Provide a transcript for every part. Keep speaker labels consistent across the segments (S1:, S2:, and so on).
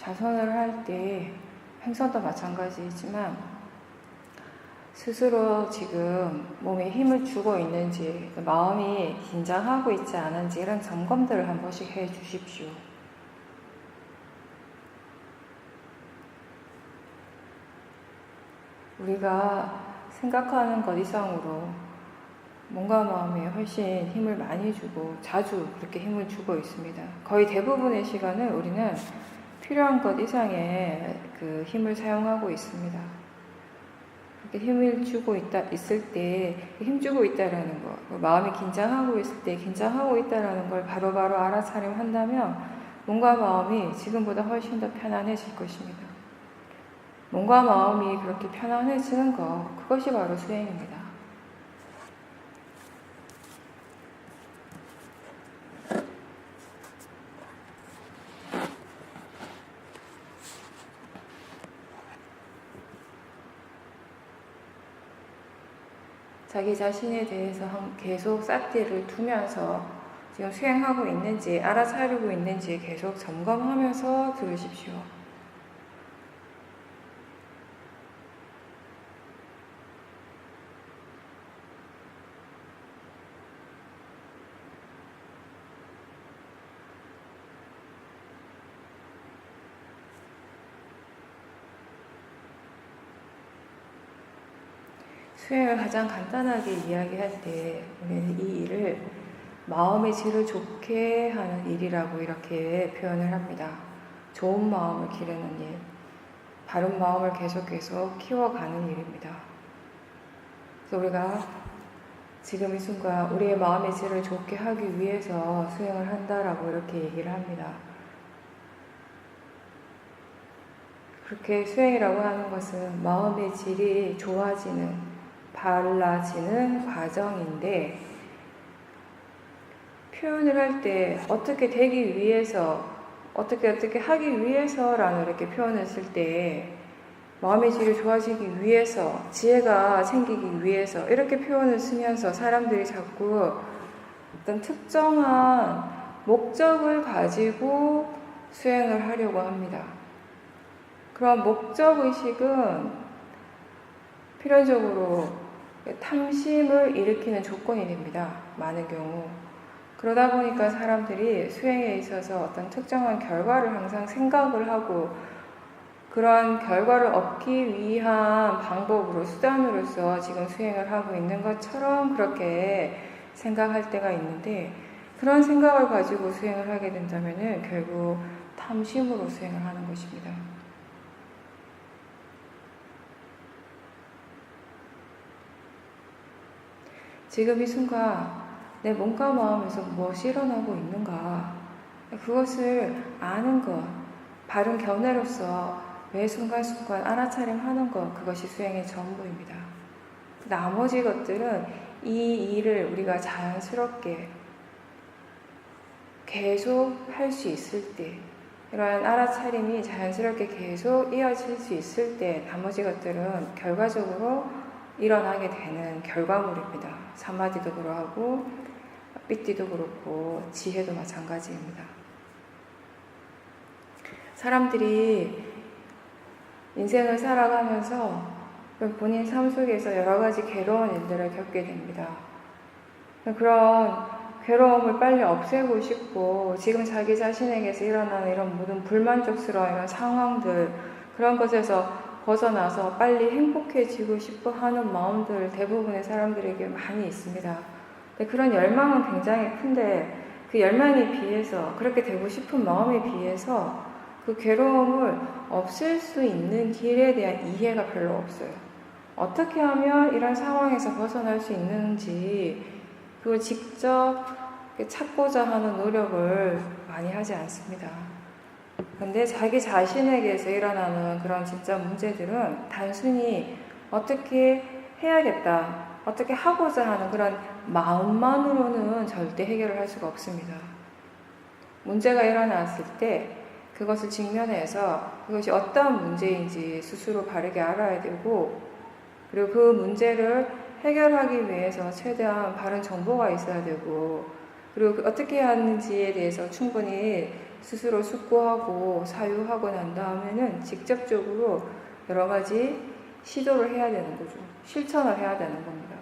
S1: 자선을 할 때 행선도 마찬가지이지만 스스로 지금 몸에 힘을 주고 있는지, 마음이 긴장하고 있지 않은지 이런 점검들을 한 번씩 해 주십시오. 우리가 생각하는 것 이상으로 몸과 마음에 훨씬 힘을 많이 주고 자주 그렇게 힘을 주고 있습니다. 거의 대부분의 시간을 우리는 필요한 것 이상의 그 힘을 사용하고 있습니다. 그렇게 힘을 주고 있을 때 힘 주고 있다라는 거, 마음이 긴장하고 있을 때 긴장하고 있다라는 걸 바로바로 알아차림한다면 몸과 마음이 지금보다 훨씬 더 편안해질 것입니다. 몸과 마음이 그렇게 편안해지는 것, 그것이 바로 수행입니다. 자기 자신에 대해서 계속 싹디를 두면서 지금 수행하고 있는지 알아차리고 있는지 계속 점검하면서 들으십시오. 수행을 가장 간단하게 이야기할 때 우리는 이 일을 마음의 질을 좋게 하는 일이라고 이렇게 표현을 합니다. 좋은 마음을 기르는 일, 바른 마음을 계속 키워가는 일입니다. 그래서 우리가 지금 이 순간 우리의 마음의 질을 좋게 하기 위해서 수행을 한다라고 이렇게 얘기를 합니다. 그렇게 수행이라고 하는 것은 마음의 질이 좋아지는, 발라지는 과정인데, 표현을 할 때 어떻게 되기 위해서, 어떻게 하기 위해서라는 이렇게 표현을 쓸 때 마음의 질이 좋아지기 위해서, 지혜가 생기기 위해서 이렇게 표현을 쓰면서 사람들이 자꾸 어떤 특정한 목적을 가지고 수행을 하려고 합니다. 그런 목적의식은 필연적으로 탐심을 일으키는 조건이 됩니다. 많은 경우. 그러다 보니까 사람들이 수행에 있어서 어떤 특정한 결과를 항상 생각을 하고 그런 결과를 얻기 위한 방법으로, 수단으로서 지금 수행을 하고 있는 것처럼 그렇게 생각할 때가 있는데, 그런 생각을 가지고 수행을 하게 된다면 결국 탐심으로 수행을 하는 것입니다. 지금 이 순간 내 몸과 마음에서 무엇이 일어나고 있는가, 그것을 아는 것, 바른 견해로서 매 순간순간 알아차림하는 것, 그것이 수행의 전부입니다. 나머지 것들은 이 일을 우리가 자연스럽게 계속 할 수 있을 때, 이러한 알아차림이 자연스럽게 계속 이어질 수 있을 때 나머지 것들은 결과적으로 일어나게 되는 결과물입니다. 사마디도 그러하고 삐띠도 그렇고 지혜도 마찬가지입니다. 사람들이 인생을 살아가면서 본인 삶 속에서 여러 가지 괴로운 일들을 겪게 됩니다. 그런 괴로움을 빨리 없애고 싶고, 지금 자기 자신에게서 일어나는 이런 모든 불만족스러운 이런 상황들, 그런 것에서 벗어나서 빨리 행복해지고 싶어 하는 마음들 대부분의 사람들에게 많이 있습니다. 그런 열망은 굉장히 큰데, 그 열망에 비해서, 그렇게 되고 싶은 마음에 비해서 그 괴로움을 없앨 수 있는 길에 대한 이해가 별로 없어요. 어떻게 하면 이런 상황에서 벗어날 수 있는지 그걸 직접 찾고자 하는 노력을 많이 하지 않습니다. 그런데 자기 자신에게서 일어나는 그런 진짜 문제들은 단순히 어떻게 해야겠다, 어떻게 하고자 하는 그런 마음만으로는 절대 해결을 할 수가 없습니다. 문제가 일어났을 때 그것을 직면해서 그것이 어떠한 문제인지 스스로 바르게 알아야 되고, 그리고 그 문제를 해결하기 위해서 최대한 바른 정보가 있어야 되고, 그리고 어떻게 하는지에 대해서 충분히 스스로 숙고하고 사유하고 난 다음에는 직접적으로 여러 가지 시도를 해야 되는 거죠. 실천을 해야 되는 겁니다.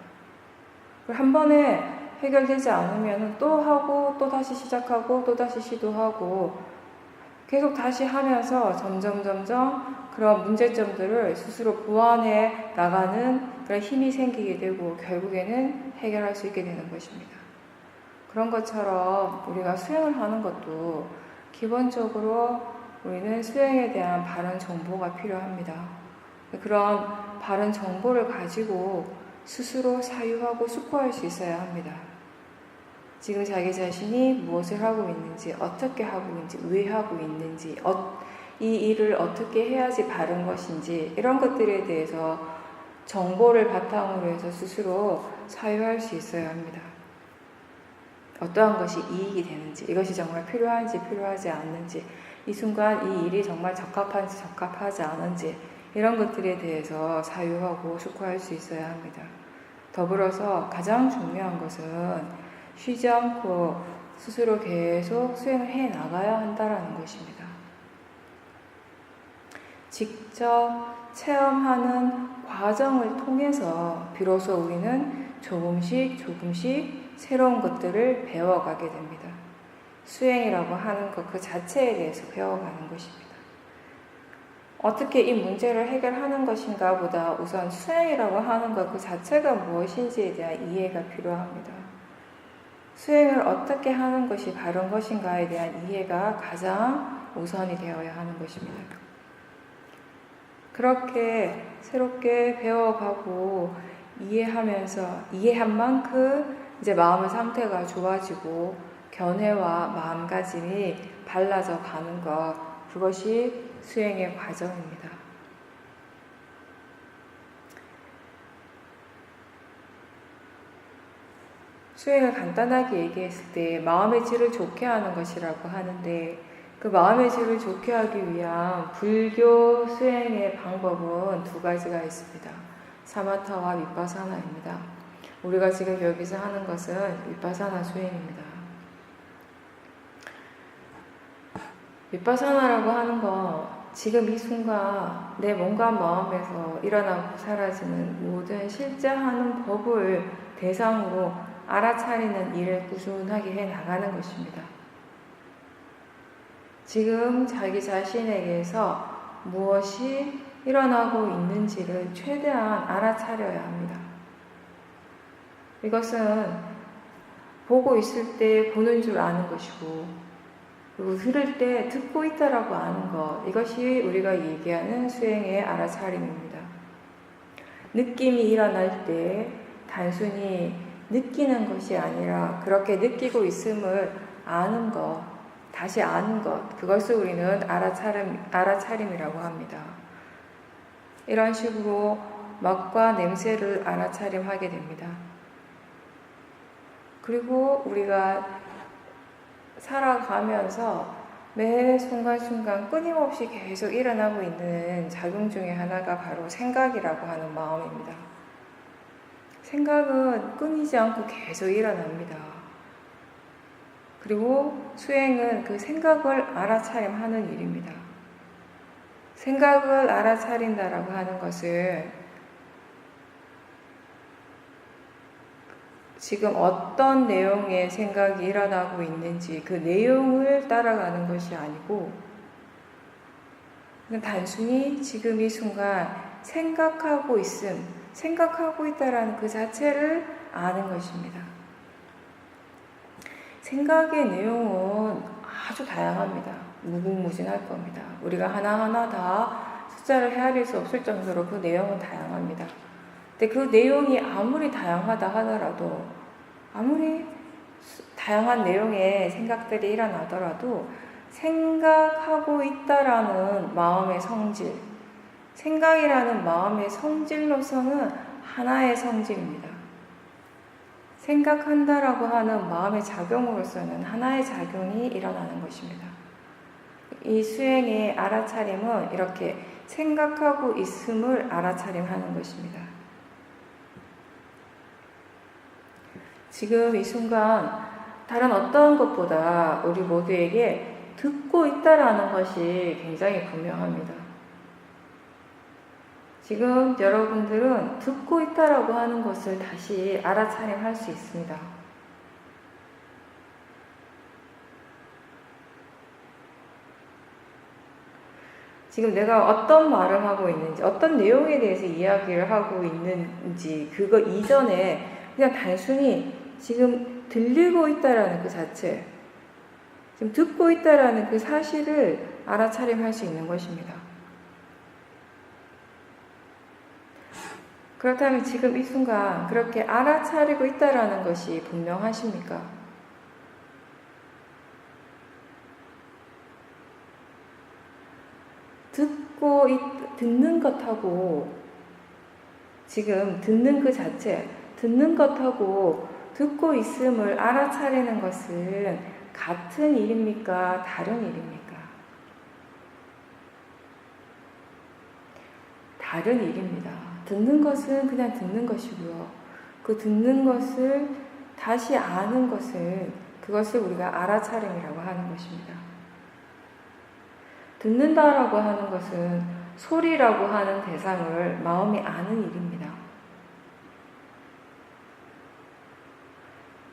S1: 한 번에 해결되지 않으면 또 하고 또 다시 시작하고 또 다시 시도하고 계속 다시 하면서 점점 그런 문제점들을 스스로 보완해 나가는 그런 힘이 생기게 되고 결국에는 해결할 수 있게 되는 것입니다. 그런 것처럼 우리가 수행을 하는 것도 기본적으로 우리는 수행에 대한 바른 정보가 필요합니다. 그런 바른 정보를 가지고 스스로 사유하고 숙고할 수 있어야 합니다. 지금 자기 자신이 무엇을 하고 있는지, 어떻게 하고 있는지, 왜 하고 있는지, 이 일을 어떻게 해야지 바른 것인지 이런 것들에 대해서 정보를 바탕으로 해서 스스로 사유할 수 있어야 합니다. 어떠한 것이 이익이 되는지, 이것이 정말 필요한지 필요하지 않는지, 이 순간 이 일이 정말 적합한지 적합하지 않은지 이런 것들에 대해서 사유하고 숙고할 수 있어야 합니다. 더불어서 가장 중요한 것은 쉬지 않고 스스로 계속 수행을 해 나가야 한다는 것입니다. 직접 체험하는 과정을 통해서 비로소 우리는 조금씩 새로운 것들을 배워가게 됩니다. 수행이라고 하는 것 그 자체에 대해서 배워가는 것입니다. 어떻게 이 문제를 해결하는 것인가 보다 우선 수행이라고 하는 것 그 자체가 무엇인지에 대한 이해가 필요합니다. 수행을 어떻게 하는 것이 바른 것인가에 대한 이해가 가장 우선이 되어야 하는 것입니다. 그렇게 새롭게 배워가고 이해한 만큼 이제 마음의 상태가 좋아지고 견해와 마음가짐이 발라져 가는 것, 그것이 수행의 과정입니다. 수행을 간단하게 얘기했을 때 마음의 질을 좋게 하는 것이라고 하는데 그 마음의 질을 좋게 하기 위한 불교 수행의 방법은 두 가지가 있습니다. 사마타와 위파사나입니다. 우리가 지금 여기서 하는 것은 위파사나 수행입니다. 위파사나라고 하는 건 지금 이 순간 내 몸과 마음에서 일어나고 사라지는 모든 실제 하는 법을 대상으로 알아차리는 일을 꾸준하게 해 나가는 것입니다. 지금 자기 자신에게서 무엇이 일어나고 있는지를 최대한 알아차려야 합니다. 이것은 보고 있을 때 보는 줄 아는 것이고 그리고 들을 때 듣고 있다라고 아는 것, 이것이 우리가 얘기하는 수행의 알아차림입니다. 느낌이 일어날 때 단순히 느끼는 것이 아니라 그렇게 느끼고 있음을 아는 것, 다시 아는 것, 그것을 우리는 알아차림이라고 합니다. 이런 식으로 맛과 냄새를 알아차림하게 됩니다. 그리고 우리가 살아가면서 매 순간순간 끊임없이 계속 일어나고 있는 작용 중에 하나가 바로 생각이라고 하는 마음입니다. 생각은 끊이지 않고 계속 일어납니다. 그리고 수행은 그 생각을 알아차림하는 일입니다. 생각을 알아차린다라고 하는 것을 지금 어떤 내용의 생각이 일어나고 있는지 그 내용을 따라가는 것이 아니고 그냥 단순히 지금 이 순간 생각하고 있다라는 그 자체를 아는 것입니다. 생각의 내용은 아주 다양합니다. 무궁무진할 겁니다. 우리가 하나하나 다 숫자를 헤아릴 수 없을 정도로 그 내용은 다양합니다. 근데 그 내용이 아무리 다양하다 하더라도 아무리 다양한 내용의 생각들이 일어나더라도 생각하고 있다라는 마음의 성질, 생각이라는 마음의 성질로서는 하나의 성질입니다. 생각한다라고 하는 마음의 작용으로서는 하나의 작용이 일어나는 것입니다. 이 수행의 알아차림은 이렇게 생각하고 있음을 알아차림하는 것입니다. 지금 이 순간 다른 어떤 것보다 우리 모두에게 듣고 있다라는 것이 굉장히 분명합니다. 지금 여러분들은 듣고 있다라고 하는 것을 다시 알아차림할 수 있습니다. 지금 내가 어떤 말을 하고 있는지, 어떤 내용에 대해서 이야기를 하고 있는지, 그거 이전에 그냥 단순히 지금 들리고 있다라는 그 자체, 지금 듣고 있다라는 그 사실을 알아차림할 수 있는 것입니다. 그렇다면 지금 이 순간 그렇게 알아차리고 있다라는 것이 분명하십니까? 듣는 것하고 지금 듣는 그 자체, 듣는 것하고 듣고 있음을 알아차리는 것은 같은 일입니까? 다른 일입니까? 다른 일입니다. 듣는 것은 그냥 듣는 것이고요. 그 듣는 것을 다시 아는 것은 그것을 우리가 알아차림이라고 하는 것입니다. 듣는다라고 하는 것은 소리라고 하는 대상을 마음이 아는 일입니다.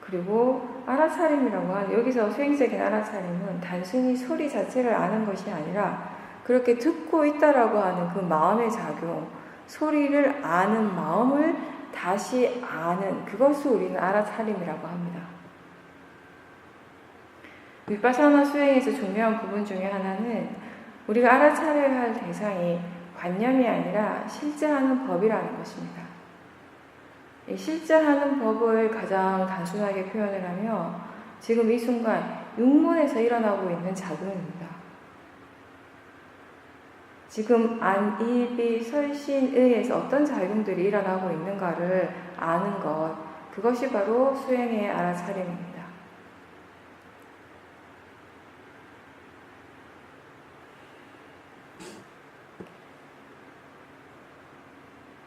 S1: 그리고 알아차림이라고 하는, 여기서 수행적인 알아차림은 단순히 소리 자체를 아는 것이 아니라 그렇게 듣고 있다라고 하는 그 마음의 작용, 소리를 아는 마음을 다시 아는 그것을 우리는 알아차림이라고 합니다. 위파사나 수행에서 중요한 부분 중에 하나는 우리가 알아차려야 할 대상이 관념이 아니라 실제 하는 법이라는 것입니다. 이 실제 하는 법을 가장 단순하게 표현을 하면 지금 이 순간 육문에서 일어나고 있는 작용입니다. 지금 안, 이, 비, 설신, 의에서 어떤 작용들이 일어나고 있는가를 아는 것, 그것이 바로 수행의 알아차림입니다.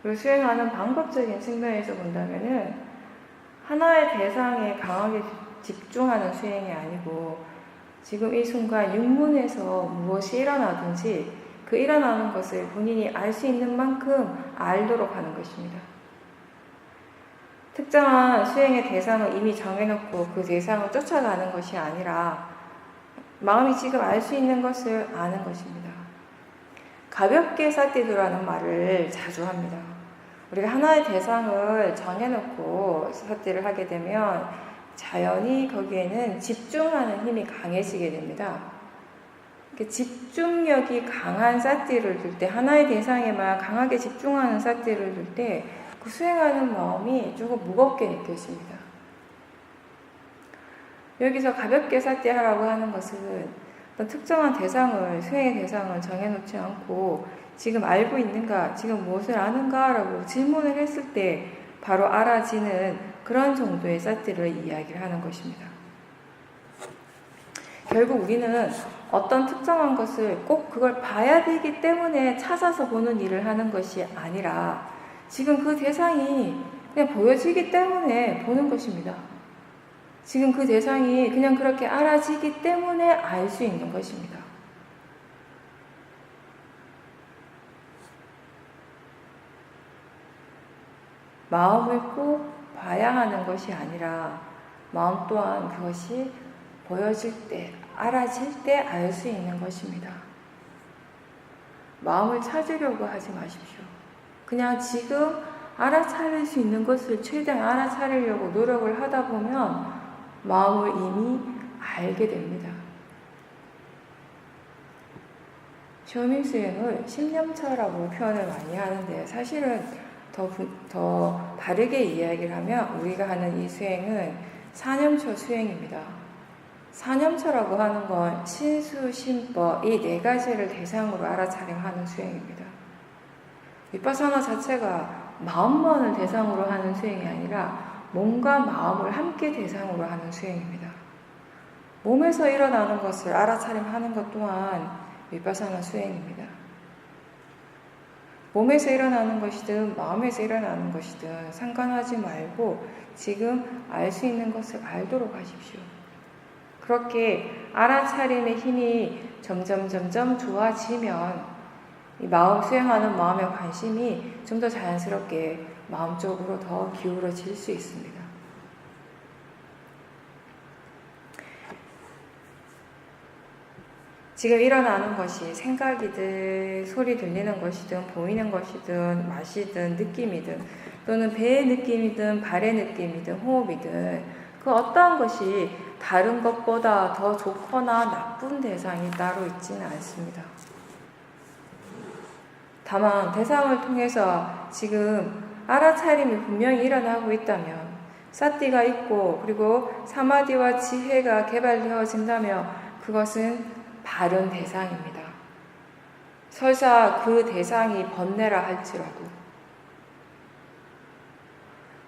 S1: 그리고 수행하는 방법적인 측면에서 본다면은 하나의 대상에 강하게 집중하는 수행이 아니고 지금 이 순간 육문에서 무엇이 일어나든지 그 일어나는 것을 본인이 알 수 있는 만큼 알도록 하는 것입니다. 특정한 수행의 대상을 이미 정해놓고 그 대상을 쫓아가는 것이 아니라 마음이 지금 알 수 있는 것을 아는 것입니다. 가볍게 사띠두라는 말을 자주 합니다. 우리가 하나의 대상을 정해놓고 사띠를 하게 되면 자연히 거기에는 집중하는 힘이 강해지게 됩니다. 집중력이 강한 사띠를 들 때, 하나의 대상에만 강하게 집중하는 사띠를 들 때 그 수행하는 마음이 조금 무겁게 느껴집니다. 여기서 가볍게 사띠하라고 하는 것은 어떤 특정한 대상을, 수행의 대상을 정해놓지 않고 지금 알고 있는가, 지금 무엇을 아는가 라고 질문을 했을 때 바로 알아지는 그런 정도의 사띠를 이야기를 하는 것입니다. 결국 우리는 어떤 특정한 것을 꼭 그걸 봐야 되기 때문에 찾아서 보는 일을 하는 것이 아니라 지금 그 대상이 그냥 보여지기 때문에 보는 것입니다. 지금 그 대상이 그냥 그렇게 알아지기 때문에 알 수 있는 것입니다. 마음을 꼭 봐야 하는 것이 아니라 마음 또한 그것이 보여질 때, 알아질 때 알 수 있는 것입니다. 마음을 찾으려고 하지 마십시오. 그냥 지금 알아차릴 수 있는 것을 최대한 알아차리려고 노력을 하다 보면 마음을 이미 알게 됩니다. 쇼밍 수행을 10년차라고 표현을 많이 하는데 사실은 더 다르게 이야기를 하면 우리가 하는 이 수행은 4년차 수행입니다. 4년차라고 하는 건 신수, 신법 이 네 가지를 대상으로 알아차림하는 수행입니다. 위파사나 자체가 마음만을 대상으로 하는 수행이 아니라 몸과 마음을 함께 대상으로 하는 수행입니다. 몸에서 일어나는 것을 알아차림하는 것 또한 위파사나 수행입니다. 몸에서 일어나는 것이든 마음에서 일어나는 것이든 상관하지 말고 지금 알 수 있는 것을 알도록 하십시오. 그렇게 알아차림의 힘이 점점 좋아지면 이 마음 수행하는 마음의 관심이 좀 더 자연스럽게 마음 쪽으로 더 기울어질 수 있습니다. 지금 일어나는 것이 생각이든 소리 들리는 것이든 보이는 것이든 맛이든 느낌이든 또는 배의 느낌이든 발의 느낌이든 호흡이든 그 어떠한 것이 다른 것보다 더 좋거나 나쁜 대상이 따로 있지는 않습니다. 다만 대상을 통해서 지금 알아차림이 분명히 일어나고 있다면 사띠가 있고 그리고 사마디와 지혜가 개발되어진다면 그것은 바른 대상입니다. 설사 그 대상이 번뇌라 할지라도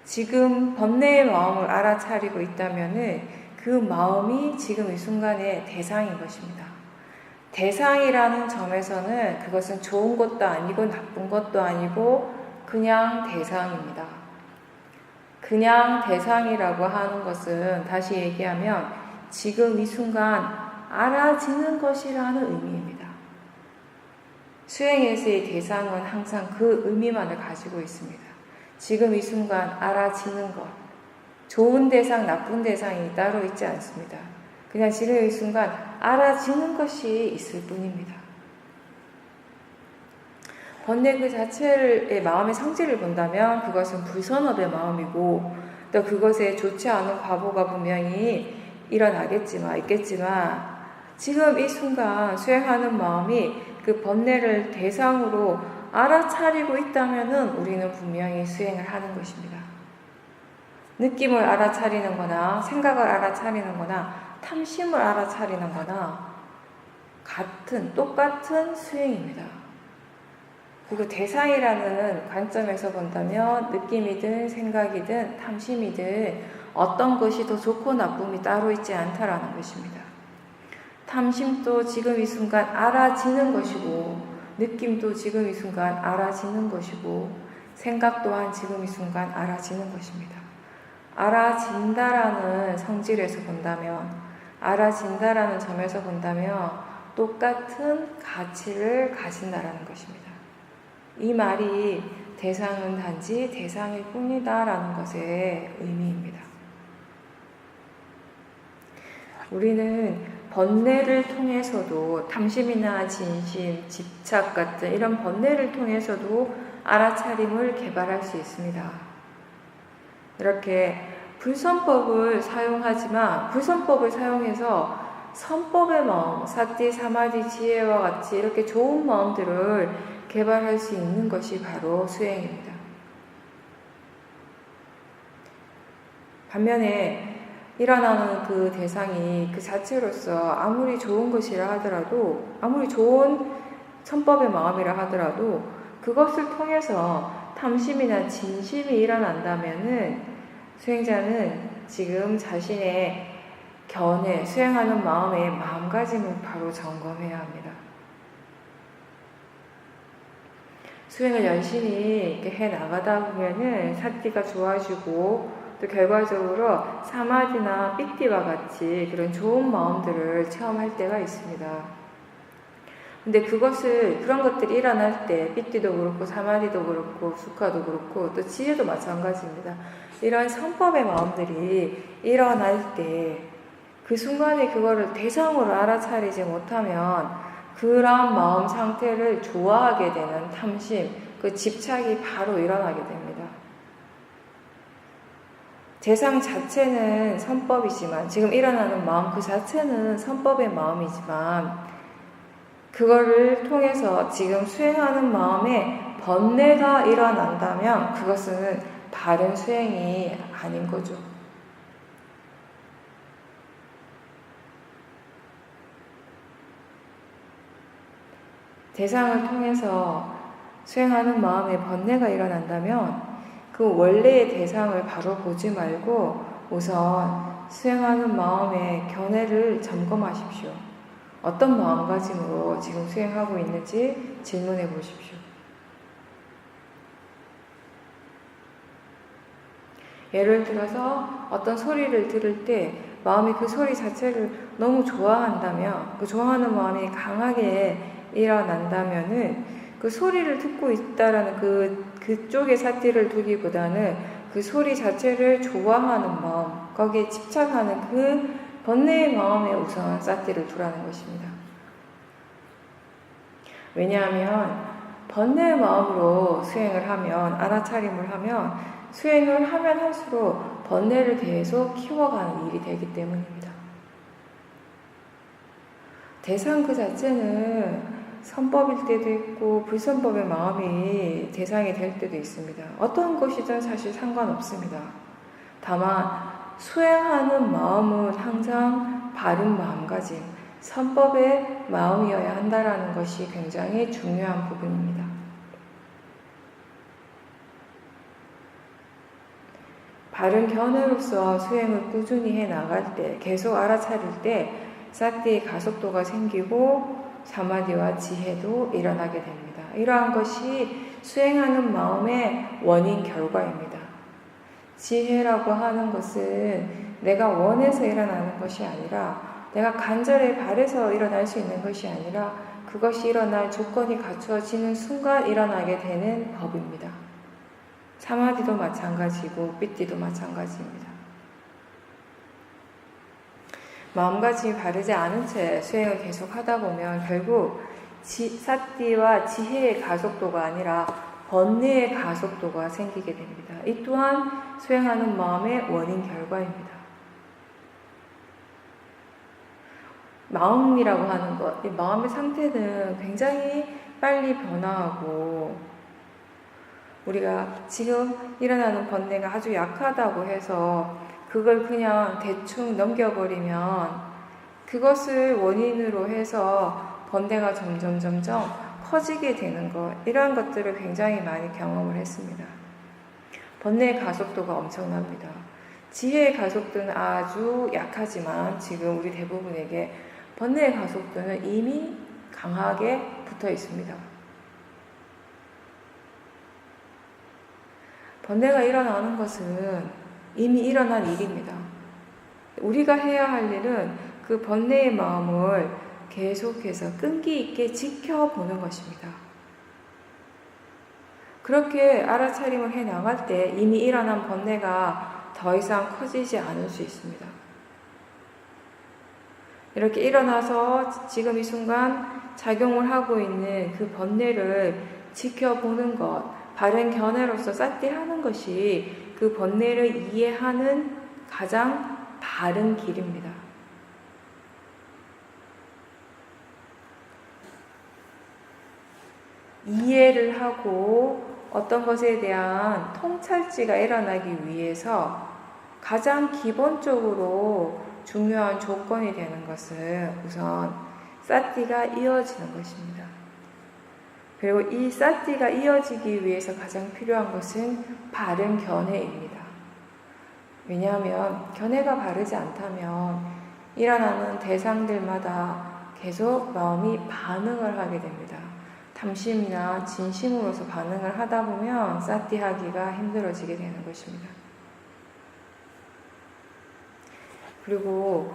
S1: 지금 번뇌의 마음을 알아차리고 있다면 그 마음이 지금 이 순간의 대상인 것입니다. 대상이라는 점에서는 그것은 좋은 것도 아니고 나쁜 것도 아니고 그냥 대상입니다. 그냥 대상이라고 하는 것은 다시 얘기하면 지금 이 순간 알아지는 것이라는 의미입니다. 수행에서의 대상은 항상 그 의미만을 가지고 있습니다. 지금 이 순간 알아지는 것, 좋은 대상, 나쁜 대상이 따로 있지 않습니다. 그냥 지금 이 순간 알아지는 것이 있을 뿐입니다. 번뇌 그 자체의 마음의 성질을 본다면 그것은 불선업의 마음이고 또 그것에 좋지 않은 과보가 분명히 있겠지만 지금 이 순간 수행하는 마음이 그 번뇌를 대상으로 알아차리고 있다면 우리는 분명히 수행을 하는 것입니다. 느낌을 알아차리는 거나 생각을 알아차리는 거나 탐심을 알아차리는 거나 똑같은 수행입니다. 그리고 대상이라는 관점에서 본다면 느낌이든 생각이든 탐심이든 어떤 것이 더 좋고 나쁨이 따로 있지 않다라는 것입니다. 탐심도 지금 이 순간 알아지는 것이고 느낌도 지금 이 순간 알아지는 것이고 생각 또한 지금 이 순간 알아지는 것입니다. 알아진다라는 성질에서 본다면 알아진다라는 점에서 본다면 똑같은 가치를 가진다라는 것입니다. 이 말이 대상은 단지 대상일 뿐이다라는 것의 의미입니다. 우리는 번뇌를 통해서도 탐심이나 진심, 집착 같은 이런 번뇌를 통해서도 알아차림을 개발할 수 있습니다. 이렇게 불선법을 사용하지만 불선법을 사용해서 선법의 마음, 사띠, 사마디, 지혜와 같이 이렇게 좋은 마음들을 개발할 수 있는 것이 바로 수행입니다. 반면에 일어나는 그 대상이 그 자체로서 아무리 좋은 것이라 하더라도 아무리 좋은 선법의 마음이라 하더라도 그것을 통해서 탐심이나 진심이 일어난다면은 수행자는 지금 자신의 견해, 수행하는 마음의 마음가짐을 바로 점검해야 합니다. 수행을 열심히 이렇게 해 나가다 보면은 사띠가 좋아지고 또 결과적으로 사마디나 삐띠와 같이 그런 좋은 마음들을 체험할 때가 있습니다. 근데 그런 것들이 일어날 때 삐띠도 그렇고 사마디도 그렇고 수카도 그렇고 또 지혜도 마찬가지입니다. 이런 선법의 마음들이 일어날 때 그 순간에 그거를 대상으로 알아차리지 못하면 그런 마음 상태를 좋아하게 되는 탐심, 그 집착이 바로 일어나게 됩니다. 대상 자체는 선법이지만 지금 일어나는 마음 그 자체는 선법의 마음이지만 그거를 통해서 지금 수행하는 마음에 번뇌가 일어난다면 그것은 바른 수행이 아닌 거죠. 대상을 통해서 수행하는 마음에 번뇌가 일어난다면 그 원래의 대상을 바로 보지 말고 우선 수행하는 마음의 견해를 점검하십시오. 어떤 마음가짐으로 지금 수행하고 있는지 질문해 보십시오. 예를 들어서 어떤 소리를 들을 때 마음이 그 소리 자체를 너무 좋아한다면, 그 좋아하는 마음이 강하게 일어난다면은 그 소리를 듣고 있다라는 그쪽에 사티를 두기보다는 그 소리 자체를 좋아하는 마음, 거기에 집착하는 그 번뇌의 마음에 우선 사티를 두라는 것입니다. 왜냐하면 번뇌의 마음으로 수행을 하면, 알아차림을 하면, 수행을 하면 할수록 번뇌를 계속 키워가는 일이 되기 때문입니다. 대상 그 자체는 선법일 때도 있고 불선법의 마음이 대상이 될 때도 있습니다. 어떤 것이든 사실 상관없습니다. 다만 수행하는 마음은 항상 바른 마음가짐, 선법의 마음이어야 한다는 것이 굉장히 중요한 부분입니다. 바른 견해로서 수행을 꾸준히 해 나갈 때, 계속 알아차릴 때 사티의 가속도가 생기고 사마디와 지혜도 일어나게 됩니다. 이러한 것이 수행하는 마음의 원인 결과입니다. 지혜라고 하는 것은 내가 원해서 일어나는 것이 아니라, 내가 간절히 바래서 일어날 수 있는 것이 아니라, 그것이 일어날 조건이 갖추어지는 순간 일어나게 되는 법입니다. 사마디도 마찬가지고 삐띠도 마찬가지입니다. 마음가짐이 바르지 않은 채 수행을 계속 하다 보면 결국 사띠와 지혜의 가속도가 아니라 번뇌의 가속도가 생기게 됩니다. 이 또한 수행하는 마음의 원인 결과입니다. 마음이라고 하는 것, 이 마음의 상태는 굉장히 빨리 변화하고, 우리가 지금 일어나는 번뇌가 아주 약하다고 해서 그걸 그냥 대충 넘겨버리면 그것을 원인으로 해서 번뇌가 점점 커지게 되는 것, 이러한 것들을 굉장히 많이 경험을 했습니다. 번뇌의 가속도가 엄청납니다. 지혜의 가속도는 아주 약하지만 지금 우리 대부분에게 번뇌의 가속도는 이미 강하게 붙어 있습니다. 번뇌가 일어나는 것은 이미 일어난 일입니다. 우리가 해야 할 일은 그 번뇌의 마음을 계속해서 끈기 있게 지켜보는 것입니다. 그렇게 알아차림을 해 나갈 때 이미 일어난 번뇌가 더 이상 커지지 않을 수 있습니다. 이렇게 일어나서 지금 이 순간 작용을 하고 있는 그 번뇌를 지켜보는 것, 바른 견해로서 사띠하는 것이 그 번뇌를 이해하는 가장 바른 길입니다. 이해를 하고 어떤 것에 대한 통찰지가 일어나기 위해서 가장 기본적으로 중요한 조건이 되는 것은 우선 사띠가 이어지는 것입니다. 그리고 이 사띠가 이어지기 위해서 가장 필요한 것은 바른 견해입니다. 왜냐하면 견해가 바르지 않다면 일어나는 대상들마다 계속 마음이 반응을 하게 됩니다. 탐심이나 진심으로서 반응을 하다 보면 사띠하기가 힘들어지게 되는 것입니다. 그리고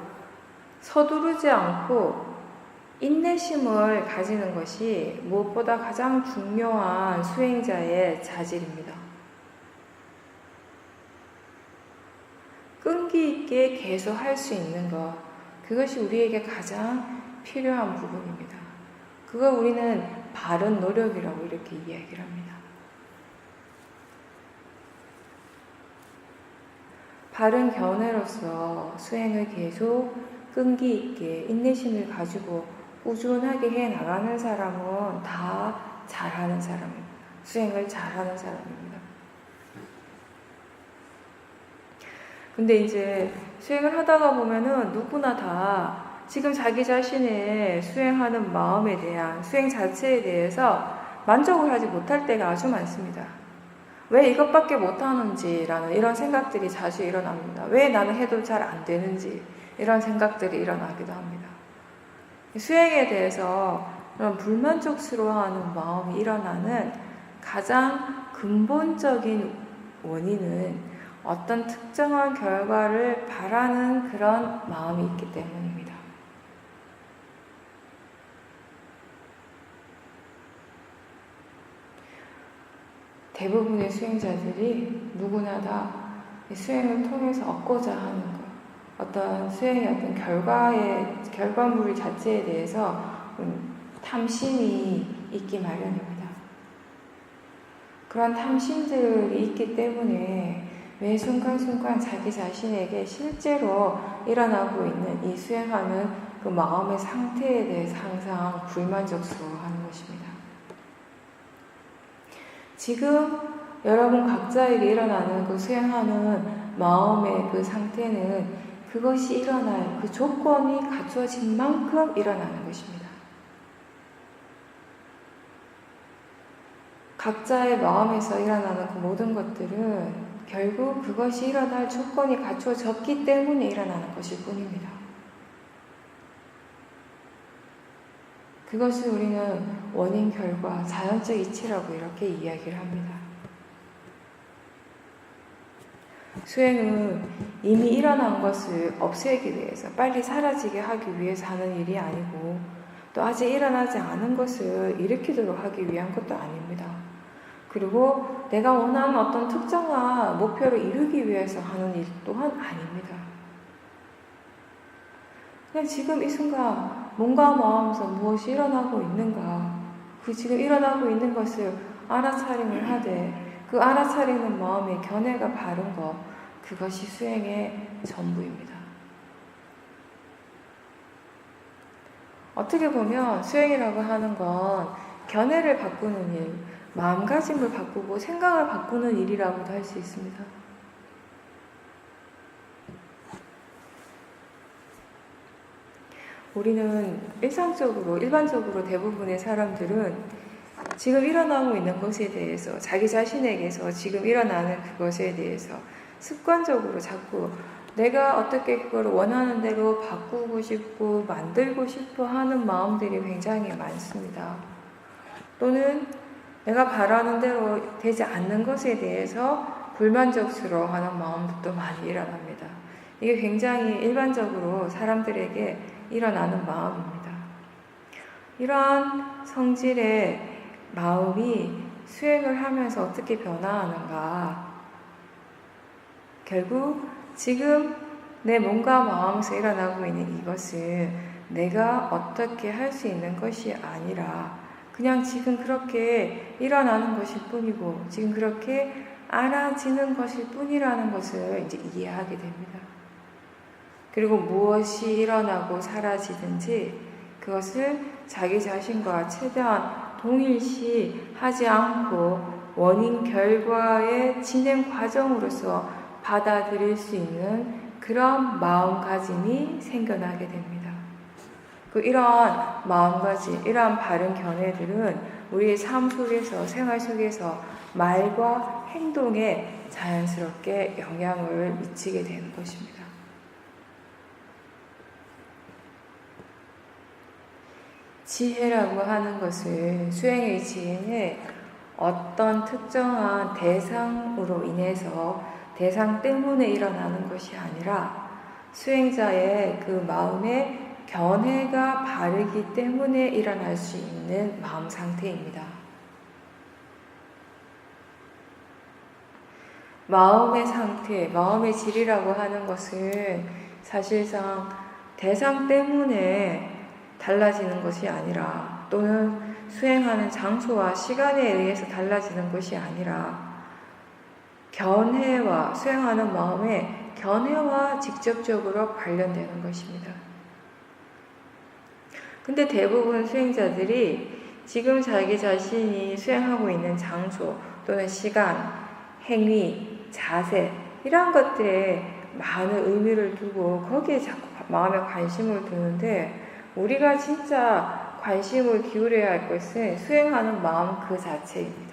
S1: 서두르지 않고 인내심을 가지는 것이 무엇보다 가장 중요한 수행자의 자질입니다. 끈기 있게 계속 할 수 있는 것, 그것이 우리에게 가장 필요한 부분입니다. 그걸 우리는 바른 노력이라고 이렇게 이야기를 합니다. 바른 견해로서 수행을 계속 끈기 있게 인내심을 가지고 꾸준하게 해 나가는 사람은 다 잘하는 사람입니다. 수행을 잘하는 사람입니다. 근데 이제 수행을 하다가 보면은 누구나 다 지금 자기 자신의 수행하는 마음에 대한 수행 자체에 대해서 만족을 하지 못할 때가 아주 많습니다. 왜 이것밖에 못하는지라는 이런 생각들이 자주 일어납니다. 왜 나는 해도 잘 안 되는지 이런 생각들이 일어나기도 합니다. 수행에 대해서 그런 불만족스러워하는 마음이 일어나는 가장 근본적인 원인은 어떤 특정한 결과를 바라는 그런 마음이 있기 때문입니다. 대부분의 수행자들이 누구나 다 수행을 통해서 얻고자 하는 것, 어떤 수행의 어떤 결과물 자체에 대해서 탐심이 있기 마련입니다. 그런 탐심들이 있기 때문에 매 순간순간 자기 자신에게 실제로 일어나고 있는 이 수행하는 그 마음의 상태에 대해서 항상 불만족스러워하는 것입니다. 지금 여러분 각자에게 일어나는 그 수행하는 마음의 그 상태는 그것이 일어날 그 조건이 갖추어진 만큼 일어나는 것입니다. 각자의 마음에서 일어나는 그 모든 것들은 결국 그것이 일어날 조건이 갖추어졌기 때문에 일어나는 것일 뿐입니다. 그것을 우리는 원인, 결과, 자연적 이치라고 이렇게 이야기를 합니다. 수행은 이미 일어난 것을 없애기 위해서, 빨리 사라지게 하기 위해서 하는 일이 아니고, 또 아직 일어나지 않은 것을 일으키도록 하기 위한 것도 아닙니다. 그리고 내가 원하는 어떤 특정한 목표를 이루기 위해서 하는 일 또한 아닙니다. 그냥 지금 이 순간 몸과 마음에서 무엇이 일어나고 있는가, 그 지금 일어나고 있는 것을 알아차림을 하되 그 알아차리는 마음의 견해가 바른 것, 그것이 수행의 전부입니다. 어떻게 보면 수행이라고 하는 건 견해를 바꾸는 일, 마음가짐을 바꾸고 생각을 바꾸는 일이라고도 할 수 있습니다. 우리는 일반적으로 대부분의 사람들은 지금 일어나고 있는 것에 대해서, 자기 자신에게서 지금 일어나는 그것에 대해서 습관적으로 자꾸 내가 어떻게 그걸 원하는 대로 바꾸고 싶고 만들고 싶어 하는 마음들이 굉장히 많습니다. 또는 내가 바라는 대로 되지 않는 것에 대해서 불만족스러워하는 마음도 많이 일어납니다. 이게 굉장히 일반적으로 사람들에게 일어나는 마음입니다. 이러한 성질의 마음이 수행을 하면서 어떻게 변화하는가? 결국 지금 내 몸과 마음에서 일어나고 있는 이것을 내가 어떻게 할 수 있는 것이 아니라 그냥 지금 그렇게 일어나는 것일 뿐이고 지금 그렇게 알아지는 것일 뿐이라는 것을 이제 이해하게 됩니다. 그리고 무엇이 일어나고 사라지든지 그것을 자기 자신과 최대한 동일시하지 않고 원인 결과의 진행 과정으로서 받아들일 수 있는 그런 마음가짐이 생겨나게 됩니다. 이러한 마음가짐, 이러한 바른 견해들은 우리의 삶 속에서, 생활 속에서 말과 행동에 자연스럽게 영향을 미치게 되는 것입니다. 지혜라고 하는 것을, 수행의 지혜는 어떤 특정한 대상으로 인해서 대상 때문에 일어나는 것이 아니라 수행자의 그 마음의 견해가 바르기 때문에 일어날 수 있는 마음 상태입니다. 마음의 상태, 마음의 질이라고 하는 것은 사실상 대상 때문에 달라지는 것이 아니라 또는 수행하는 장소와 시간에 의해서 달라지는 것이 아니라 견해와 수행하는 마음의 견해와 직접적으로 관련되는 것입니다. 근데 대부분 수행자들이 지금 자기 자신이 수행하고 있는 장소 또는 시간, 행위, 자세 이런 것들에 많은 의미를 두고 거기에 자꾸 마음에 관심을 두는데 우리가 진짜 관심을 기울여야 할 것은 수행하는 마음 그 자체입니다.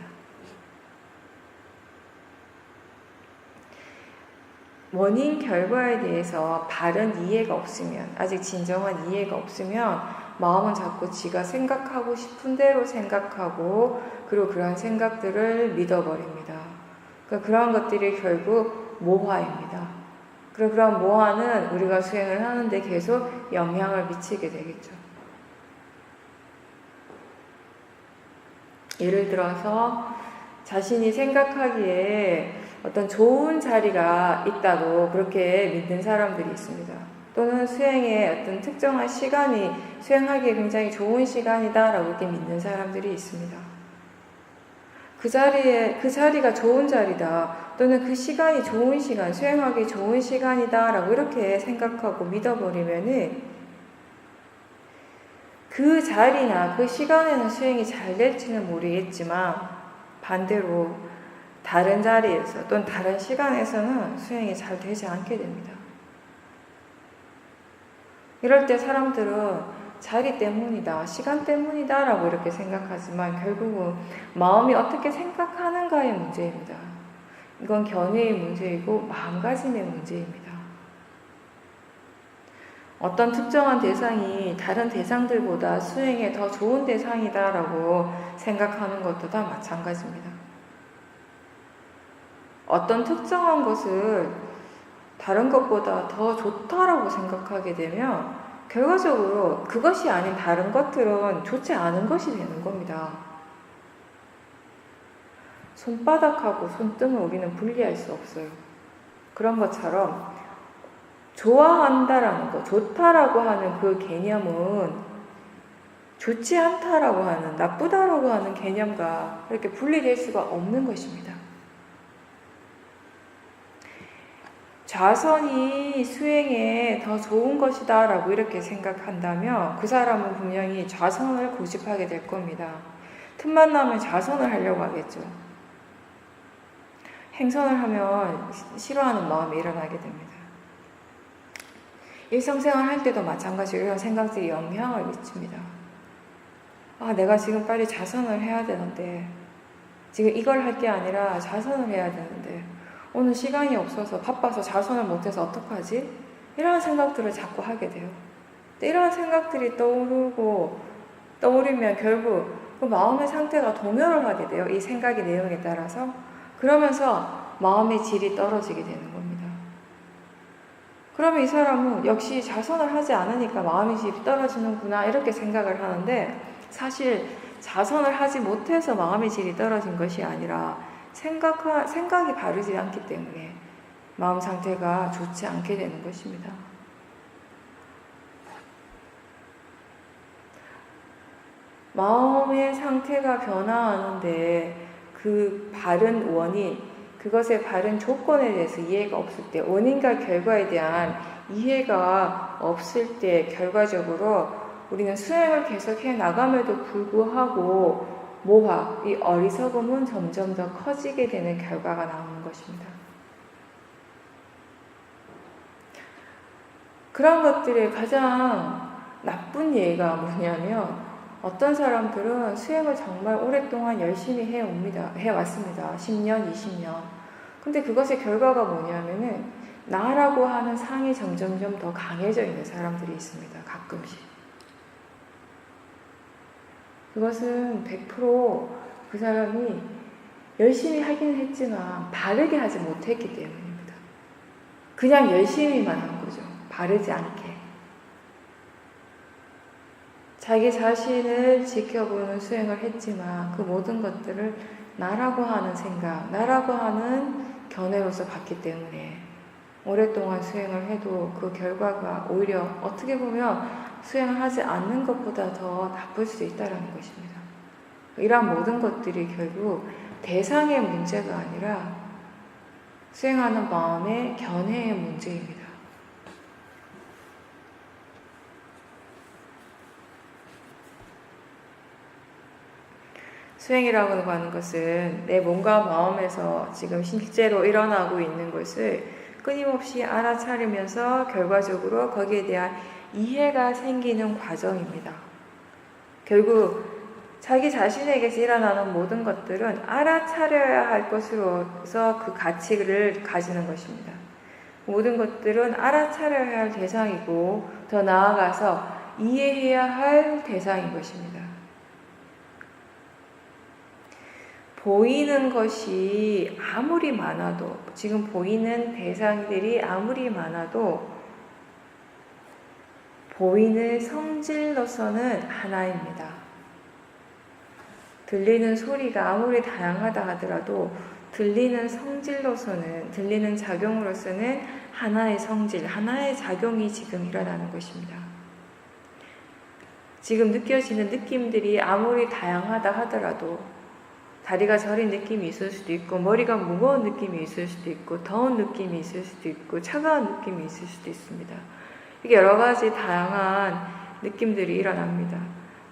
S1: 원인 결과에 대해서 바른 이해가 없으면, 아직 진정한 이해가 없으면 마음은 자꾸 지가 생각하고 싶은 대로 생각하고 그리고 그러한 생각들을 믿어버립니다. 그러한 것들이 결국 모화입니다. 그리고 그런 모화는 우리가 수행을 하는데 계속 영향을 미치게 되겠죠. 예를 들어서 자신이 생각하기에 어떤 좋은 자리가 있다고 그렇게 믿는 사람들이 있습니다. 또는 수행의 어떤 특정한 시간이 수행하기에 굉장히 좋은 시간이다라고 이렇게 믿는 사람들이 있습니다. 그 자리가 좋은 자리다, 또는 그 시간이 좋은 시간, 수행하기 좋은 시간이다라고 이렇게 생각하고 믿어버리면은 그 자리나 그 시간에는 수행이 잘 될지는 모르겠지만 반대로 다른 자리에서 또는 다른 시간에서는 수행이 잘 되지 않게 됩니다. 이럴 때 사람들은 자리 때문이다, 시간 때문이다 라고 이렇게 생각하지만 결국은 마음이 어떻게 생각하는가의 문제입니다. 이건 견해의 문제이고 마음가짐의 문제입니다. 어떤 특정한 대상이 다른 대상들보다 수행에 더 좋은 대상이다 라고 생각하는 것도 다 마찬가지입니다. 어떤 특정한 것을 다른 것보다 더 좋다라고 생각하게 되면 결과적으로 그것이 아닌 다른 것들은 좋지 않은 것이 되는 겁니다. 손바닥하고 손등을 우리는 분리할 수 없어요. 그런 것처럼 좋아한다라는 것, 좋다라고 하는 그 개념은 좋지 않다라고 하는, 나쁘다라고 하는 개념과 이렇게 분리될 수가 없는 것입니다. 좌선이 수행에 더 좋은 것이다 라고 이렇게 생각한다면 그 사람은 분명히 좌선을 고집하게 될 겁니다. 틈만 나면 좌선을 하려고 하겠죠. 행선을 하면 싫어하는 마음이 일어나게 됩니다. 일상생활 할 때도 마찬가지로 이런 생각들이 영향을 미칩니다. 아, 내가 지금 빨리 좌선을 해야 되는데, 지금 이걸 할 게 아니라 좌선을 해야 되는데, 오늘 시간이 없어서 바빠서 좌선을 못해서 어떡하지? 이런 생각들을 자꾸 하게 돼요. 이런 생각들이 떠오르면 결국 그 마음의 상태가 동요를 하게 돼요. 이 생각의 내용에 따라서. 그러면서 마음의 질이 떨어지게 되는 겁니다. 그러면 이 사람은 역시 좌선을 하지 않으니까 마음의 질이 떨어지는구나 이렇게 생각을 하는데, 사실 좌선을 하지 못해서 마음의 질이 떨어진 것이 아니라 생각이 바르지 않기 때문에 마음 상태가 좋지 않게 되는 것입니다. 마음의 상태가 변화하는데 그 바른 원인, 그것의 바른 조건에 대해서 이해가 없을 때, 원인과 결과에 대한 이해가 없을 때 결과적으로 우리는 수행을 계속해 나감에도 불구하고 모화, 이 어리석음은 점점 더 커지게 되는 결과가 나오는 것입니다. 그런 것들의 가장 나쁜 예가 뭐냐면, 어떤 사람들은 수행을 정말 오랫동안 열심히 해왔습니다. 10년, 20년. 근데 그것의 결과가 뭐냐면은 나라고 하는 상이 점점점 더 강해져 있는 사람들이 있습니다. 가끔씩. 그것은 100% 그 사람이 열심히 하긴 했지만 바르게 하지 못했기 때문입니다. 그냥 열심히만 한 거죠. 바르지 않게. 자기 자신을 지켜보는 수행을 했지만 그 모든 것들을 나라고 하는 생각, 나라고 하는 견해로서 봤기 때문에 오랫동안 수행을 해도 그 결과가 오히려 어떻게 보면 수행을 하지 않는 것보다 더 나쁠 수 있다는 것입니다. 이러한 모든 것들이 결국 대상의 문제가 아니라 수행하는 마음의 견해의 문제입니다. 수행이라고 하는 것은 내 몸과 마음에서 지금 실제로 일어나고 있는 것을 끊임없이 알아차리면서 결과적으로 거기에 대한 이해가 생기는 과정입니다. 결국 자기 자신에게서 일어나는 모든 것들은 알아차려야 할 것으로서 그 가치를 가지는 것입니다. 모든 것들은 알아차려야 할 대상이고 더 나아가서 이해해야 할 대상인 것입니다. 보이는 것이 아무리 많아도, 지금 보이는 대상들이 아무리 많아도 보이는 성질로서는 하나입니다. 들리는 소리가 아무리 다양하다 하더라도 들리는 성질로서는, 들리는 작용으로서는 하나의 성질, 하나의 작용이 지금 일어나는 것입니다. 지금 느껴지는 느낌들이 아무리 다양하다 하더라도 다리가 저린 느낌이 있을 수도 있고, 머리가 무거운 느낌이 있을 수도 있고, 더운 느낌이 있을 수도 있고, 차가운 느낌이 있을 수도 있습니다. 이게 여러 가지 다양한 느낌들이 일어납니다.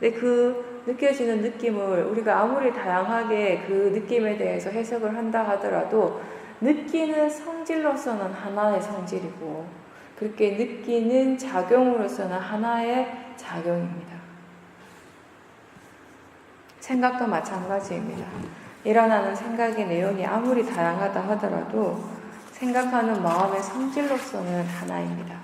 S1: 근데 그 느껴지는 느낌을 우리가 아무리 다양하게 그 느낌에 대해서 해석을 한다 하더라도 느끼는 성질로서는 하나의 성질이고, 그렇게 느끼는 작용으로서는 하나의 작용입니다. 생각도 마찬가지입니다. 일어나는 생각의 내용이 아무리 다양하다 하더라도 생각하는 마음의 성질로서는 하나입니다.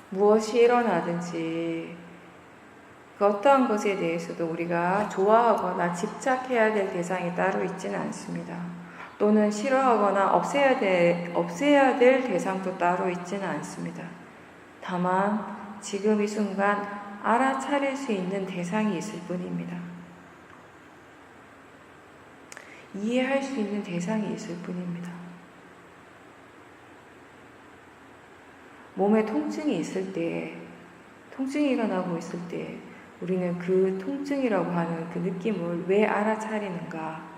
S1: 무엇이 일어나든지 그 어떠한 것에 대해서도 우리가 좋아하거나 집착해야 될 대상이 따로 있지는 않습니다. 또는 싫어하거나 없애야 될 대상도 따로 있지는 않습니다. 다만 지금 이 순간 알아차릴 수 있는 대상이 있을 뿐입니다. 이해할 수 있는 대상이 있을 뿐입니다. 몸에 통증이 있을 때, 통증이 일어나고 있을 때 우리는 그 통증이라고 하는 그 느낌을 왜 알아차리는가?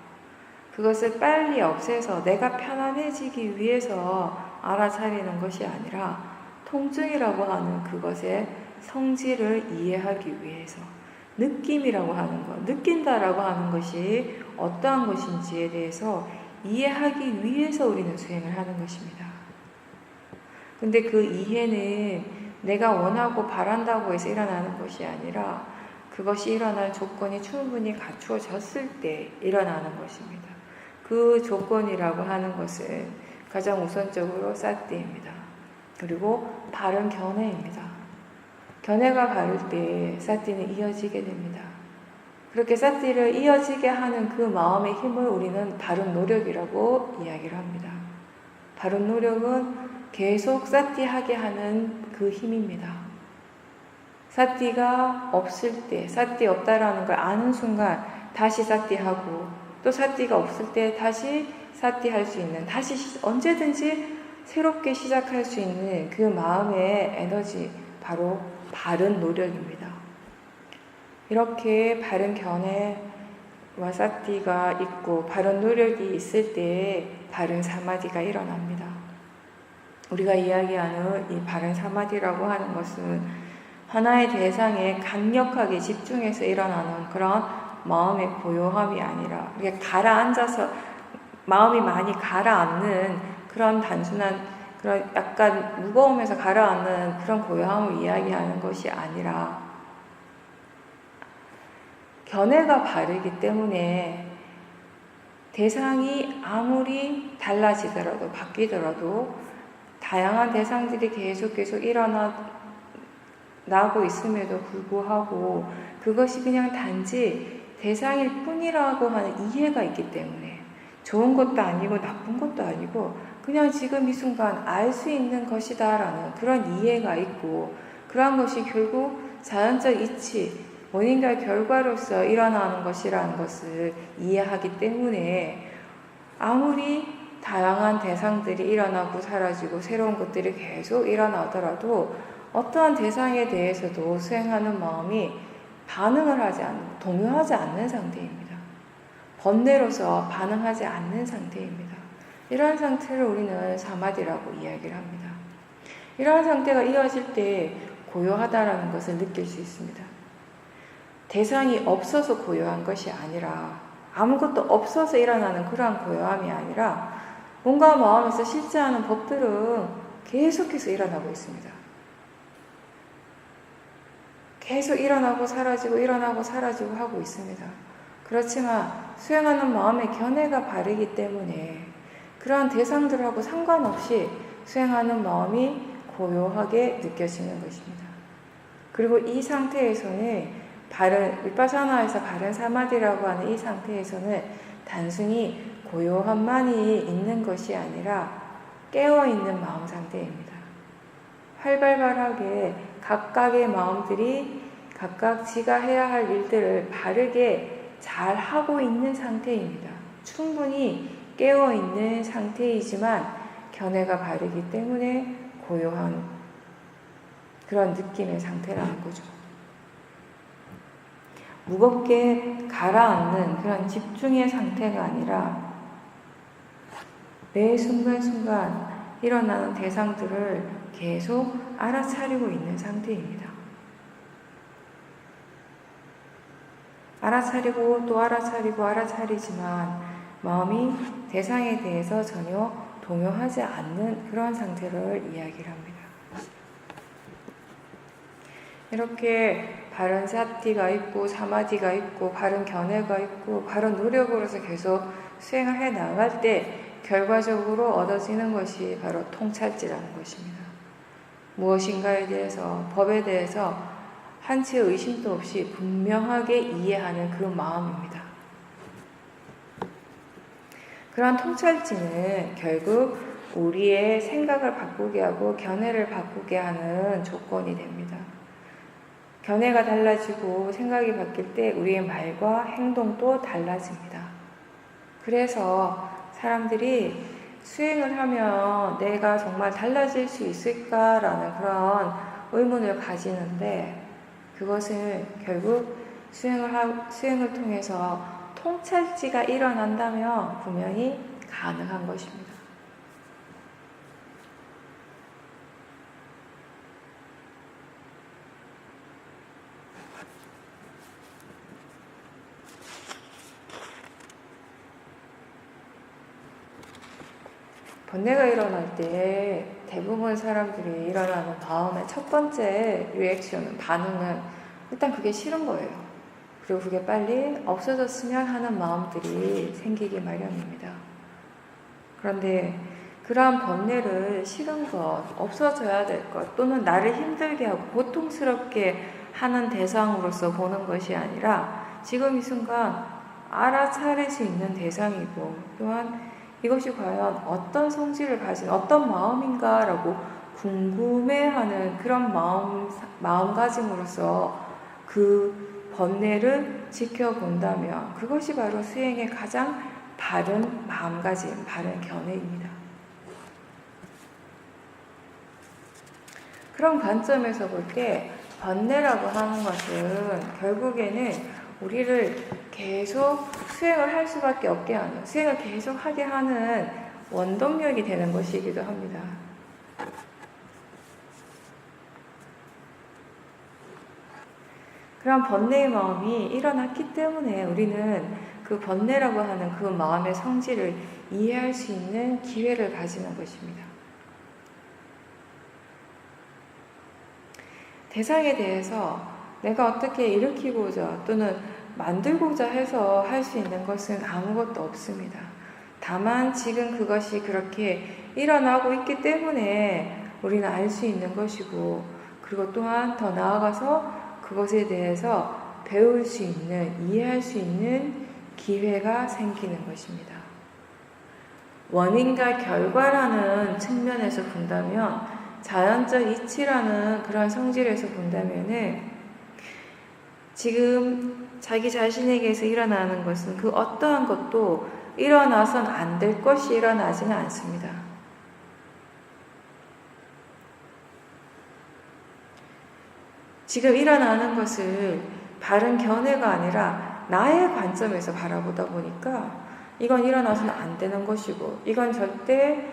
S1: 그것을 빨리 없애서 내가 편안해지기 위해서 알아차리는 것이 아니라 통증이라고 하는 그것의 성질을 이해하기 위해서, 느낌이라고 하는 것, 느낀다라고 하는 것이 어떠한 것인지에 대해서 이해하기 위해서 우리는 수행을 하는 것입니다. 근데 그 이해는 내가 원하고 바란다고 해서 일어나는 것이 아니라 그것이 일어날 조건이 충분히 갖추어졌을 때 일어나는 것입니다. 그 조건이라고 하는 것은 가장 우선적으로 사띠입니다. 그리고 바른 견해입니다. 견해가 바를 때 사띠는 이어지게 됩니다. 그렇게 사띠를 이어지게 하는 그 마음의 힘을 우리는 바른 노력이라고 이야기를 합니다. 바른 노력은 계속 사띠하게 하는 그 힘입니다. 사띠가 없을 때, 사띠 없다라는 걸 아는 순간 다시 사띠하고, 또 사띠가 없을 때 다시 사띠할 수 있는, 다시 언제든지 새롭게 시작할 수 있는 그 마음의 에너지, 바로 바른 노력입니다. 이렇게 바른 견해와 사띠가 있고 바른 노력이 있을 때 바른 사마디가 일어납니다. 우리가 이야기하는 이 바른 사마디라고 하는 것은 하나의 대상에 강력하게 집중해서 일어나는 그런 마음의 고요함이 아니라 이렇게 가라앉아서 마음이 많이 가라앉는 그런 단순한 그런 약간 무거움에서 가라앉는 그런 고요함을 이야기하는 것이 아니라 견해가 바르기 때문에 대상이 아무리 달라지더라도 바뀌더라도 다양한 대상들이 계속 일어나고 있음에도 불구하고 그것이 그냥 단지 대상일 뿐이라고 하는 이해가 있기 때문에 좋은 것도 아니고 나쁜 것도 아니고 그냥 지금 이 순간 알 수 있는 것이다라는 그런 이해가 있고, 그러한 것이 결국 자연적 이치, 원인과 결과로서 일어나는 것이라는 것을 이해하기 때문에 아무리 다양한 대상들이 일어나고 사라지고 새로운 것들이 계속 일어나더라도 어떠한 대상에 대해서도 수행하는 마음이 반응을 하지 않고 동요하지 않는 상태입니다. 번뇌로서 반응하지 않는 상태입니다. 이러한 상태를 우리는 사마디라고 이야기를 합니다. 이러한 상태가 이어질 때 고요하다라는 것을 느낄 수 있습니다. 대상이 없어서 고요한 것이 아니라, 아무것도 없어서 일어나는 그러한 고요함이 아니라 뭔가 마음에서 실제하는 법들은 계속해서 일어나고 있습니다. 계속 일어나고 사라지고 일어나고 사라지고 하고 있습니다. 그렇지만 수행하는 마음의 견해가 바르기 때문에 그러한 대상들하고 상관없이 수행하는 마음이 고요하게 느껴지는 것입니다. 그리고 이 상태에서는 위파사나에서 바른 사마디라고 하는 이 상태에서는 단순히 고요함만이 있는 것이 아니라 깨어있는 마음 상태입니다. 활발하게 각각의 마음들이 각각 지가 해야 할 일들을 바르게 잘 하고 있는 상태입니다. 충분히 깨어있는 상태이지만 견해가 바르기 때문에 고요한 그런 느낌의 상태라는 거죠. 무겁게 가라앉는 그런 집중의 상태가 아니라 매 순간순간 일어나는 대상들을 계속 알아차리고 있는 상태입니다. 알아차리고 또 알아차리지만 마음이 대상에 대해서 전혀 동요하지 않는 그런 상태를 이야기를 합니다. 이렇게 바른 사티가 있고 사마디가 있고 바른 견해가 있고 바른 노력으로서 계속 수행을 해 나갈 때 결과적으로 얻어지는 것이 바로 통찰지라는 것입니다. 무엇인가에 대해서, 법에 대해서 한치의 의심도 없이 분명하게 이해하는 그 마음입니다. 그러한 통찰지는 결국 우리의 생각을 바꾸게 하고 견해를 바꾸게 하는 조건이 됩니다. 견해가 달라지고 생각이 바뀔 때 우리의 말과 행동도 달라집니다. 그래서 사람들이 수행을 하면 내가 정말 달라질 수 있을까라는 그런 의문을 가지는데 그것은 결국 수행을 통해서 통찰지가 일어난다면 분명히 가능한 것입니다. 번뇌가 일어날 때 대부분 사람들이 일어나는 마음의 첫 번째 리액션은, 반응은 일단 그게 싫은 거예요. 그리고 그게 빨리 없어졌으면 하는 마음들이 생기기 마련입니다. 그런데 그러한 번뇌를 싫은 것, 없어져야 될 것, 또는 나를 힘들게 하고 고통스럽게 하는 대상으로서 보는 것이 아니라 지금 이 순간 알아차릴 수 있는 대상이고 또한 이것이 과연 어떤 성질을 가진 어떤 마음인가라고 궁금해하는 그런 마음가짐으로써 그 번뇌를 지켜본다면 그것이 바로 수행의 가장 바른 마음가짐, 바른 견해입니다. 그런 관점에서 볼 때 번뇌라고 하는 것은 결국에는 우리를 계속 수행을 할 수밖에 없게 하는, 수행을 계속 하게 하는 원동력이 되는 것이기도 합니다. 그런 번뇌의 마음이 일어났기 때문에 우리는 그 번뇌라고 하는 그 마음의 성질을 이해할 수 있는 기회를 가지는 것입니다. 대상에 대해서 내가 어떻게 일으키고자 또는 만들고자 해서 할 수 있는 것은 아무것도 없습니다. 다만 지금 그것이 그렇게 일어나고 있기 때문에 우리는 알 수 있는 것이고, 그리고 또한 더 나아가서 그것에 대해서 배울 수 있는, 이해할 수 있는 기회가 생기는 것입니다. 원인과 결과라는 측면에서 본다면, 자연적 이치라는 그런 성질에서 본다면은 지금 자기 자신에게서 일어나는 것은 그 어떠한 것도 일어나선 안 될 것이 일어나지는 않습니다. 지금 일어나는 것을 바른 견해가 아니라 나의 관점에서 바라보다 보니까 이건 일어나서는 안 되는 것이고 이건 절대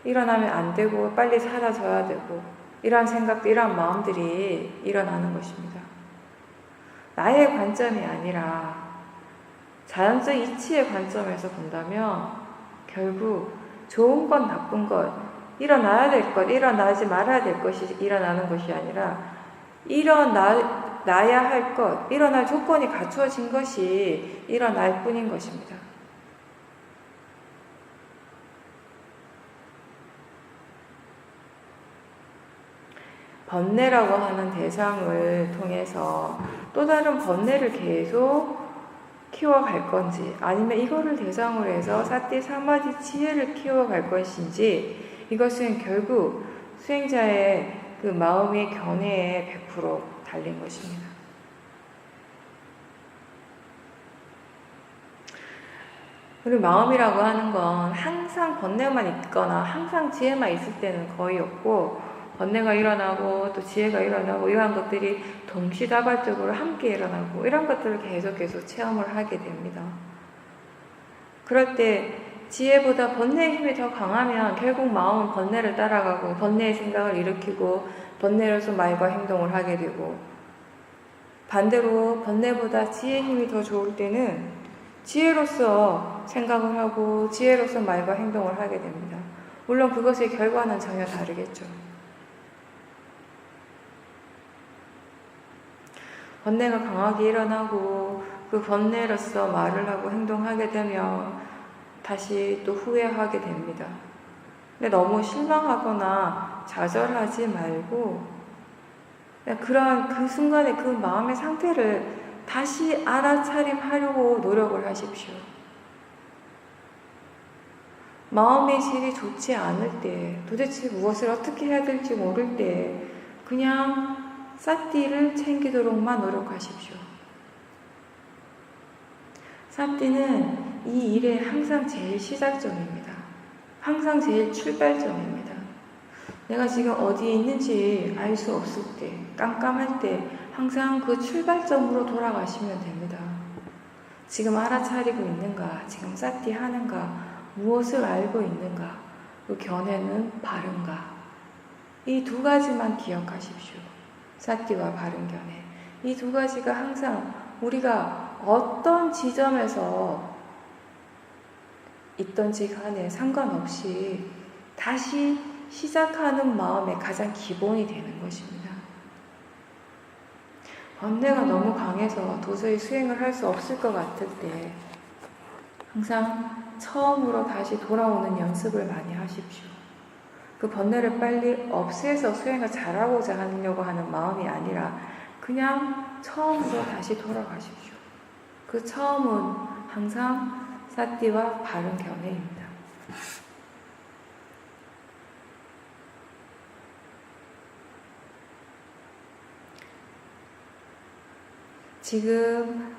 S1: 일어나면 안 되고 빨리 사라져야 되고 이러한 생각들, 이러한 마음들이 일어나는 것입니다. 나의 관점이 아니라 자연적 이치의 관점에서 본다면 결국 좋은 것, 나쁜 것, 일어나야 될 것, 일어나지 말아야 될 것이 일어나는 것이 아니라 일어나야 할 것, 일어날 조건이 갖추어진 것이 일어날 뿐인 것입니다. 번뇌라고 하는 대상을 통해서 또 다른 번뇌를 계속 키워갈 건지, 아니면 이거를 대상으로 해서 사띠 사마디 지혜를 키워갈 것인지, 이것은 결국 수행자의 그 마음의 견해에 100% 달린 것입니다. 그리고 마음이라고 하는 건 항상 번뇌만 있거나 항상 지혜만 있을 때는 거의 없고, 번뇌가 일어나고 또 지혜가 일어나고 이러한 것들이 동시다발적으로 함께 일어나고 이런 것들을 계속 체험을 하게 됩니다. 그럴 때 지혜보다 번뇌의 힘이 더 강하면 결국 마음은 번뇌를 따라가고 번뇌의 생각을 일으키고 번뇌로서 말과 행동을 하게 되고, 반대로 번뇌보다 지혜의 힘이 더 좋을 때는 지혜로서 생각을 하고 지혜로서 말과 행동을 하게 됩니다. 물론 그것의 결과는 전혀 다르겠죠. 번뇌가 강하게 일어나고 그 번뇌로서 말을 하고 행동하게 되면 다시 또 후회하게 됩니다. 근데 너무 실망하거나 좌절하지 말고 그런 그 순간의 그 마음의 상태를 다시 알아차림하려고 노력을 하십시오. 마음의 질이 좋지 않을 때, 도대체 무엇을 어떻게 해야 될지 모를 때 그냥 사띠를 챙기도록만 노력하십시오. 사띠는 이 일의 항상 제일 시작점입니다. 항상 제일 출발점입니다. 내가 지금 어디에 있는지 알 수 없을 때, 깜깜할 때 항상 그 출발점으로 돌아가시면 됩니다. 지금 알아차리고 있는가, 지금 사띠 하는가, 무엇을 알고 있는가, 그 견해는 바른가, 이 두 가지만 기억하십시오. 사띠와 바른 견해, 이 두 가지가 항상 우리가 어떤 지점에서 있던지 간에 상관없이 다시 시작하는 마음의 가장 기본이 되는 것입니다. 번뇌가 너무 강해서 도저히 수행을 할 수 없을 것 같을 때 항상 처음으로 다시 돌아오는 연습을 많이 하십시오. 그 번뇌를 빨리 없애서 수행을 잘하고자 하려고 하는 마음이 아니라 그냥 처음으로 다시 돌아가십시오. 그 처음은 항상 사띠와 바른 견해입니다. 지금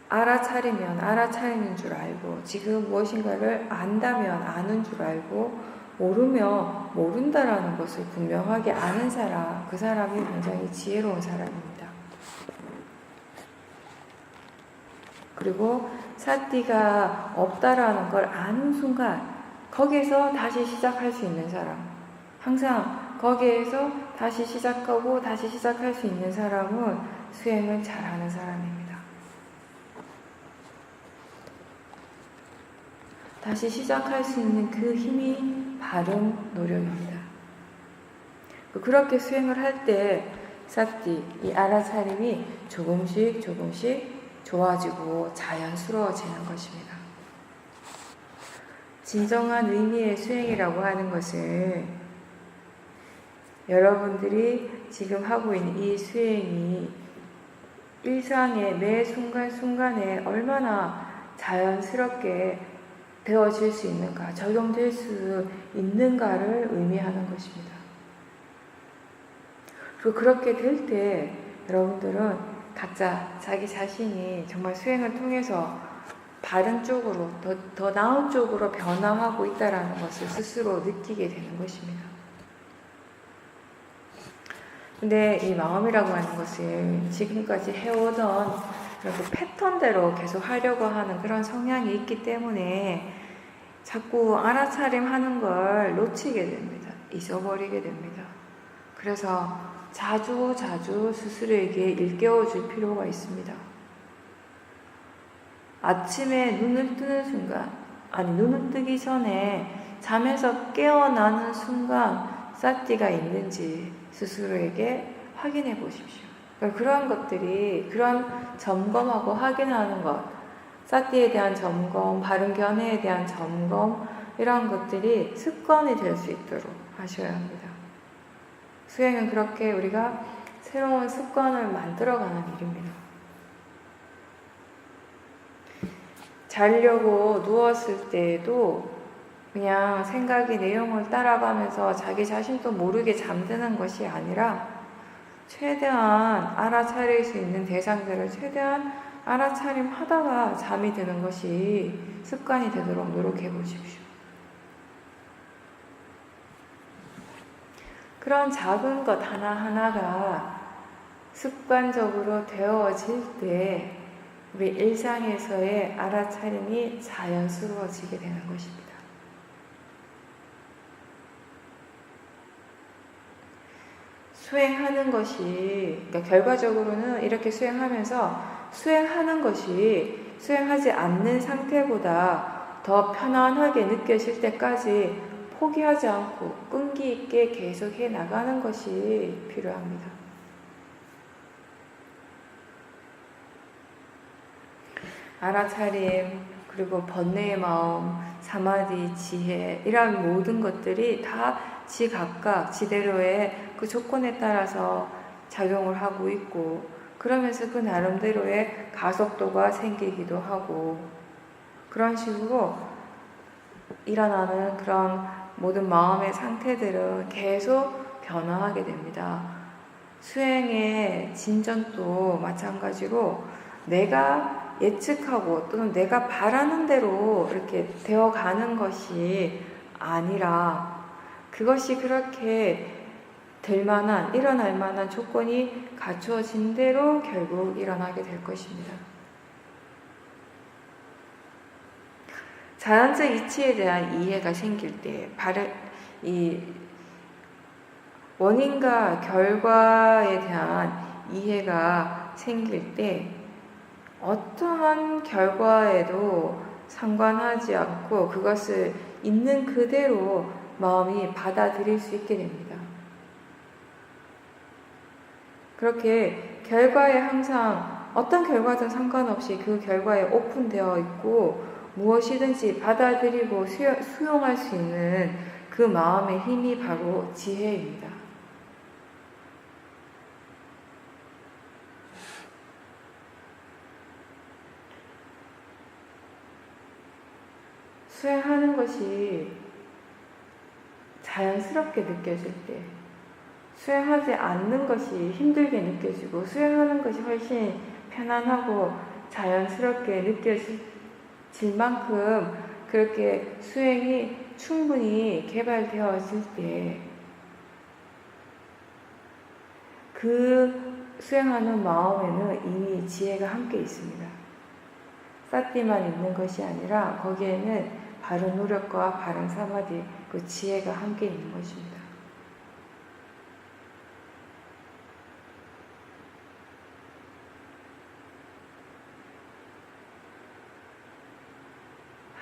S1: 알아차리면 알아차리는 줄 알고, 지금 무엇인가를 안다면 아는 줄 알고, 모르면 모른다라는 것을 분명하게 아는 사람, 그 사람이 굉장히 지혜로운 사람입니다. 그리고 사띠가 없다라는 걸 아는 순간 거기에서 다시 시작할 수 있는 사람, 항상 거기에서 다시 시작하고 다시 시작할 수 있는 사람은 수행을 잘하는 사람입니다. 다시 시작할 수 있는 그 힘이 바른 노력입니다. 그렇게 수행을 할 때 사띠, 이 알아차림이 조금씩 좋아지고 자연스러워지는 것입니다. 진정한 의미의 수행이라고 하는 것은 여러분들이 지금 하고 있는 이 수행이 일상의 매 순간순간에 얼마나 자연스럽게 되어질 수 있는가, 적용될 수 있는가를 의미하는 것입니다. 그리고 그렇게 될 때 여러분들은 각자 자기 자신이 정말 수행을 통해서 바른 쪽으로, 더 나은 쪽으로 변화하고 있다는 것을 스스로 느끼게 되는 것입니다. 근데 이 마음이라고 하는 것은 지금까지 해오던 그런 그 패턴대로 계속 하려고 하는 그런 성향이 있기 때문에 자꾸 알아차림하는 걸 놓치게 됩니다. 잊어버리게 됩니다. 그래서 자주 스스로에게 일깨워줄 필요가 있습니다. 아침에 눈을 뜨는 순간, 눈을 뜨기 전에 잠에서 깨어나는 순간 사띠가 있는지 스스로에게 확인해 보십시오. 그러한 것들이, 그런 점검하고 확인하는 것, 사띠에 대한 점검, 바른 견해에 대한 점검, 이러한 것들이 습관이 될 수 있도록 하셔야 합니다. 수행은 그렇게 우리가 새로운 습관을 만들어가는 일입니다. 자려고 누웠을 때에도 그냥 생각이 내용을 따라가면서 자기 자신도 모르게 잠드는 것이 아니라 최대한 알아차릴 수 있는 대상들을 최대한 알아차림 하다가 잠이 드는 것이 습관이 되도록 노력해 보십시오. 그런 작은 것 하나하나가 습관적으로 되어질 때 우리 일상에서의 알아차림이 자연스러워지게 되는 것입니다. 수행하는 것이, 그러니까 결과적으로는 이렇게 수행하면서 수행하는 것이 수행하지 않는 상태보다 더 편안하게 느껴질 때까지 포기하지 않고 끈기 있게 계속해 나가는 것이 필요합니다. 알아차림, 그리고 번뇌의 마음, 사마디, 지혜 이런 모든 것들이 다 지각각 지대로의 그 조건에 따라서 작용을 하고 있고, 그러면서 그 나름대로의 가속도가 생기기도 하고, 그런 식으로 일어나는 그런 모든 마음의 상태들은 계속 변화하게 됩니다. 수행의 진전도 마찬가지로 내가 예측하고 또는 내가 바라는 대로 이렇게 되어가는 것이 아니라 그것이 그렇게 될 만한, 일어날 만한 조건이 갖추어진 대로 결국 일어나게 될 것입니다. 자연적 이치에 대한 이해가 생길 때, 이 원인과 결과에 대한 이해가 생길 때, 어떠한 결과에도 상관하지 않고 그것을 있는 그대로 마음이 받아들일 수 있게 됩니다. 그렇게 결과에 항상 어떤 결과든 상관없이 그 결과에 오픈되어 있고 무엇이든지 받아들이고 수용할 수 있는 그 마음의 힘이 바로 지혜입니다. 수행하는 것이 자연스럽게 느껴질 때, 수행하지 않는 것이 힘들게 느껴지고 수행하는 것이 훨씬 편안하고 자연스럽게 느껴질 만큼 그렇게 수행이 충분히 개발되어질 때 그 수행하는 마음에는 이미 지혜가 함께 있습니다. 사띠만 있는 것이 아니라 거기에는 바른 노력과 바른 사마디, 그 지혜가 함께 있는 것입니다.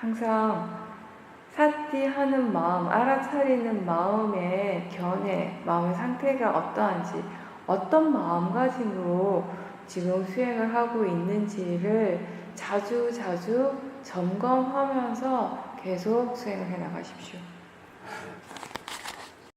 S1: 항상 사띠하는 마음, 알아차리는 마음의 견해, 마음의 상태가 어떠한지, 어떤 마음가짐으로 지금 수행을 하고 있는지를 자주 점검하면서 계속 수행을 해 나가십시오.